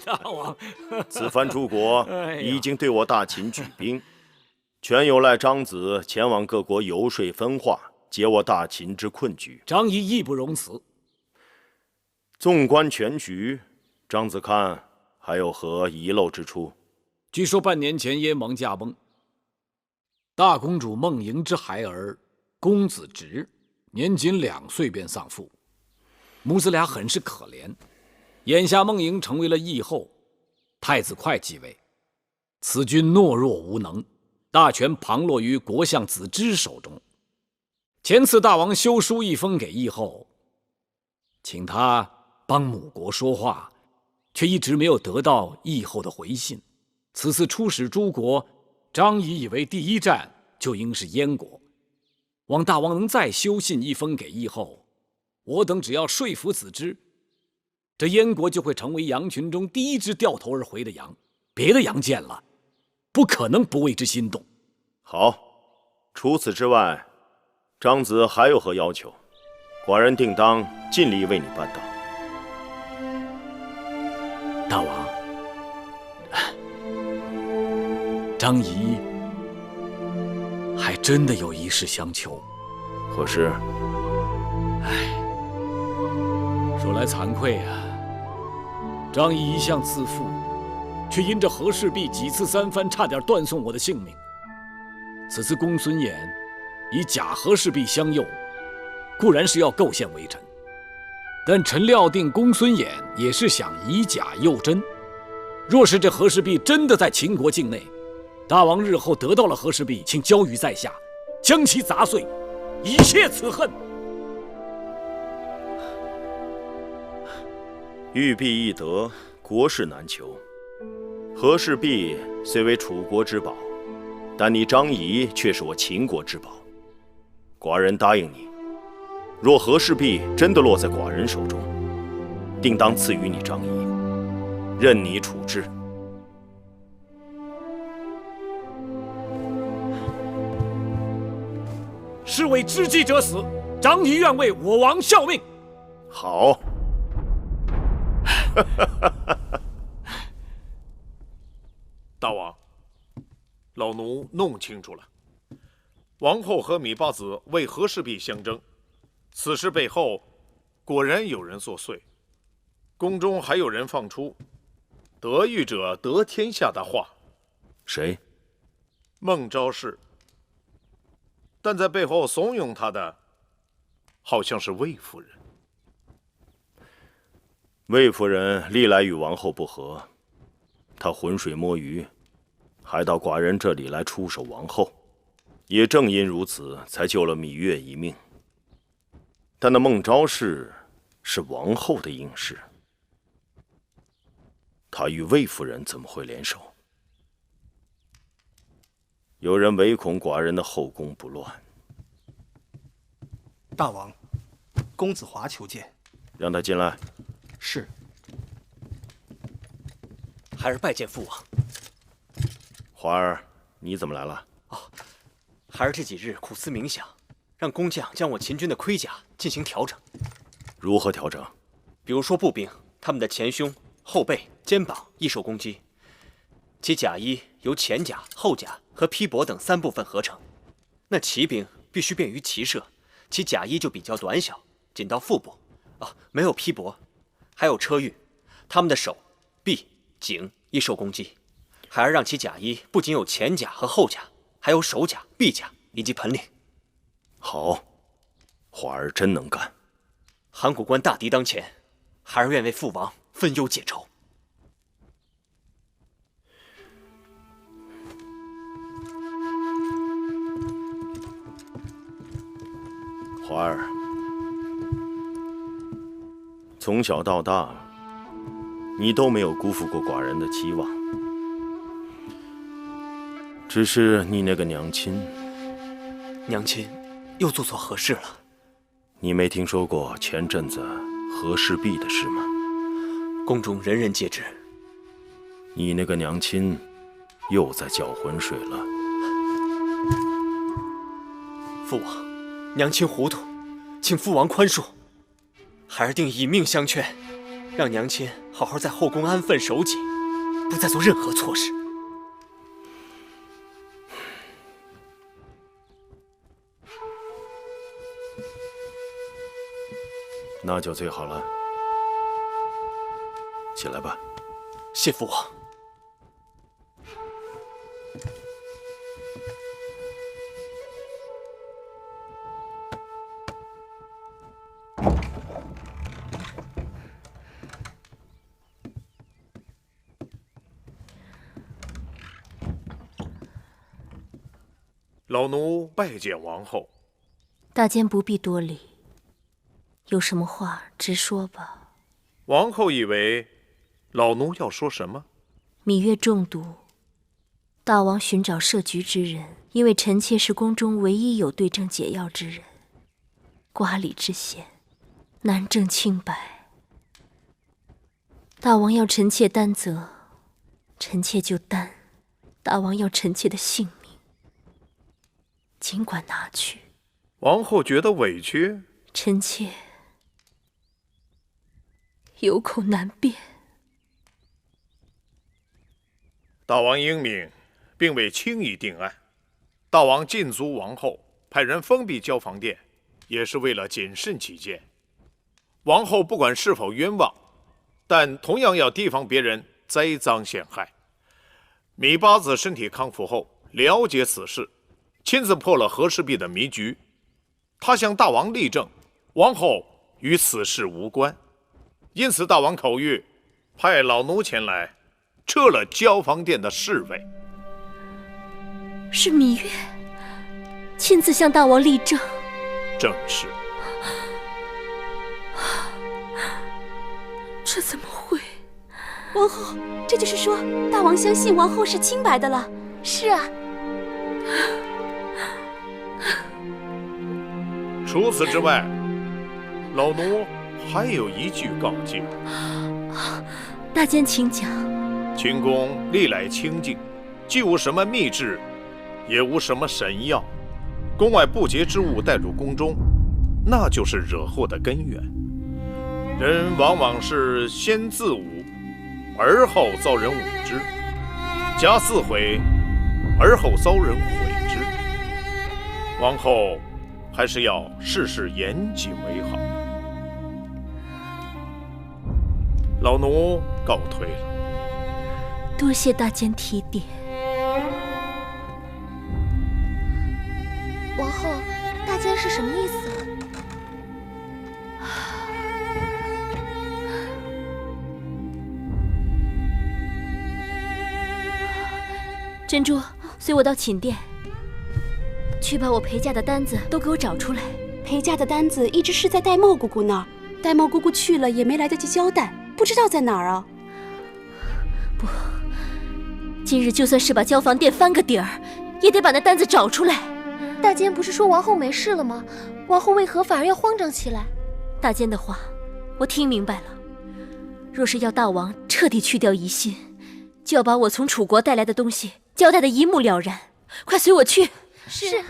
大王，此番诸国已经对我大秦举兵，全有赖张子前往各国游说分化，解我大秦之困局。张仪义不容辞。纵观全局，张子看还有何遗漏之处？据说半年前燕王驾崩，大公主孟莹之孩儿公子直，年仅2岁便丧父，母子俩很是可怜。眼下孟莹成为了义后，太子快继位，此君懦弱无能，大权旁落于国相子之手中。前次大王修书一封给义后，请他帮母国说话，却一直没有得到义后的回信。此次出使诸国，张仪以为第一站就应是燕国，望大王能再修信一封给义后，我等只要说服子之，这燕国就会成为羊群中第一只掉头而回的羊，别的羊见了，不可能不为之心动。好，除此之外，张子还有何要求？寡人定当尽力为你办到。大王，张仪还真的有一事相求。何事？说来惭愧啊，张仪一向自负，却因着和氏璧几次三番差点断送我的性命。此次公孙衍以假和氏璧相诱，固然是要构陷微臣，但臣料定公孙衍也是想以假诱真。若是这和氏璧真的在秦国境内，大王日后得到了和氏璧，请交于在下，将其砸碎，以泄此恨。玉璧易得，国事难求。和氏璧虽为楚国之宝，但你张仪却是我秦国之宝。寡人答应你，若和氏璧真的落在寡人手中，定当赐予你张仪，任你处置。是为知己者死，张仪愿为我王效命。好。大王，老奴弄清楚了，王后和芈八子为和氏璧相争，此事背后果然有人作祟，宫中还有人放出“得遇者得天下”的话。谁？孟昭氏。但在背后怂恿他的，好像是魏夫人。魏夫人历来与王后不和，她浑水摸鱼，还到寡人这里来出手王后，也正因如此，才救了芈月一命。但那孟昭氏是王后的应试，她与魏夫人怎么会联手？有人唯恐寡人的后宫不乱。大王，公子华求见。让他进来。是。孩儿拜见父王。华儿，你怎么来了？孩儿这几日苦思冥想，让工匠将我秦军的盔甲进行调整。如何调整？比如说步兵，他们的前胸、后背、肩膀易受攻击。其甲衣由前甲、后甲和披帛等3部分合成。那骑兵必须便于骑射，其甲衣就比较短小，仅到腹部。没有披帛，还有车御，他们的手、臂、颈易受攻击。孩儿让其甲衣不仅有前甲和后甲，还有手甲、臂甲以及盆领。好，华儿真能干。函谷关大敌当前，孩儿愿为父王分忧解愁。华儿，从小到大，你都没有辜负过寡人的期望。只是你那个娘亲，娘亲又做错何事了？你没听说过前阵子和氏璧的事吗？宫中人人皆知。你那个娘亲又在搅浑水了。父王，娘亲糊涂，请父王宽恕。孩儿定以命相劝，让娘亲好好在后宫安分守己，不再做任何错事。那就最好了。起来吧。谢父王。老奴拜见王后。大监不必多礼，有什么话直说吧。王后以为老奴要说什么？芈月中毒，大王寻找摄局之人，因为臣妾是宫中唯一有对症解药之人，瓜李之嫌，难证清白。大王要臣妾担责，臣妾就担；大王要臣妾的性命，尽管拿去。王后觉得委屈，臣妾有口难辩。大王英明，并未轻易定案。大王禁足王后，派人封闭交房殿，也是为了谨慎起见。王后不管是否冤枉，但同样要提防别人栽赃陷害。芈八子身体康复后，了解此事，亲自破了和氏璧的迷局。他向大王力证，王后与此事无关，因此大王口谕，派老奴前来，撤了交房殿的侍卫。是芈月亲自向大王力证？正是。这怎么会？王后，这就是说，大王相信王后是清白的了。是啊。除此之外，老奴还有一句告诫。大监请讲。秦宫历来清静，既无什么秘制，也无什么神药。宫外不洁之物带入宫中，那就是惹祸的根源。人往往是先自侮，而后遭人侮之；假自毁，而后遭人毁之。王后还是要事事严谨为好。老奴告退了。多谢大监提点。王后，大监是什么意思？珍珠，随我到寝殿，去把我陪嫁的单子都给我找出来。陪嫁的单子一直是在玳瑁姑姑那儿，玳瑁姑姑去了也没来得及交代，不知道在哪儿啊。不，今日就算是把交房殿翻个底儿，也得把那单子找出来。大监不是说王后没事了吗？王后为何反而要慌张起来？大监的话我听明白了，若是要大王彻底去掉疑心，就要把我从楚国带来的东西交代得一目了然。快随我去。是。